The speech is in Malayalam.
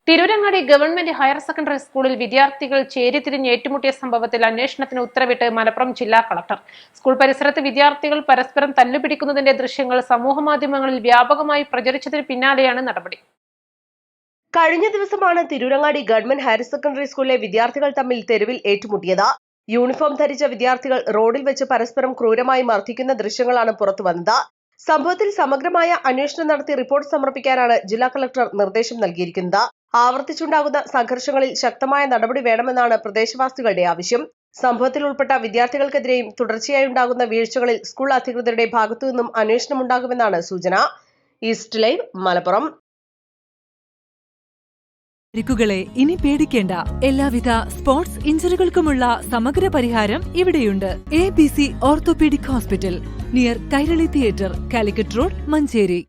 തിരൂരങ്ങാടി ഗവൺമെന്റ് ഹയർ സെക്കൻഡറി സ്കൂളിൽ വിദ്യാർത്ഥികൾ ചേരിതിരിഞ്ഞ് ഏറ്റുമുട്ടിയ സംഭവത്തിൽ അന്വേഷണത്തിന് ഉത്തരവിട്ട് മലപ്പുറം ജില്ലാ കളക്ടർ. സ്കൂൾ പരിസരത്ത് വിദ്യാർത്ഥികൾ പരസ്പരം തല്ലുപിടിക്കുന്നതിന്റെ ദൃശ്യങ്ങൾ സമൂഹമാധ്യമങ്ങളിൽ വ്യാപകമായി പ്രചരിച്ചതിന് പിന്നാലെയാണ് നടപടി. കഴിഞ്ഞ ദിവസമാണ് തിരൂരങ്ങാടി ഗവൺമെന്റ് ഹയർ സെക്കൻഡറി സ്കൂളിലെ വിദ്യാർത്ഥികൾ തമ്മിൽ തെരുവിൽ ഏറ്റുമുട്ടിയത്. യൂണിഫോം ധരിച്ച വിദ്യാർത്ഥികൾ റോഡിൽ വെച്ച് പരസ്പരം ക്രൂരമായി മർദ്ദിക്കുന്ന ദൃശ്യങ്ങളാണ് പുറത്തുവന്നത്. സംഭവത്തിൽ സമഗ്രമായ അന്വേഷണം നടത്തി റിപ്പോർട്ട് സമർപ്പിക്കാനാണ് ജില്ലാ കളക്ടർ നിർദ്ദേശം നൽകിയിരിക്കുന്നത്. ആവർത്തിച്ചുണ്ടാകുന്ന സംഘർഷങ്ങളിൽ ശക്തമായ നടപടി വേണമെന്നാണ് പ്രദേശവാസികളുടെ ആവശ്യം. സംഭവത്തിൽ ഉൾപ്പെട്ട വിദ്യാർത്ഥികൾക്കെതിരെയും തുടർച്ചയായി ഉണ്ടാകുന്ന വീഴ്ചകളിൽ സ്കൂൾ അധികൃതരുടെ ഭാഗത്തുനിന്നും അന്വേഷണമുണ്ടാകുമെന്നാണ് സൂചന. East live, Malappuram. പരിക്കുകളെ ഇനി പേടിക്കേണ്ട. എല്ലാവിധ സ്പോർട്സ് ഇഞ്ചറികൾക്കുമുള്ള സമഗ്ര പരിഹാരം ഇവിടെയുണ്ട്. ABC orthopaedic hospital, near Kairali theatre, Calicut road, Manjeri.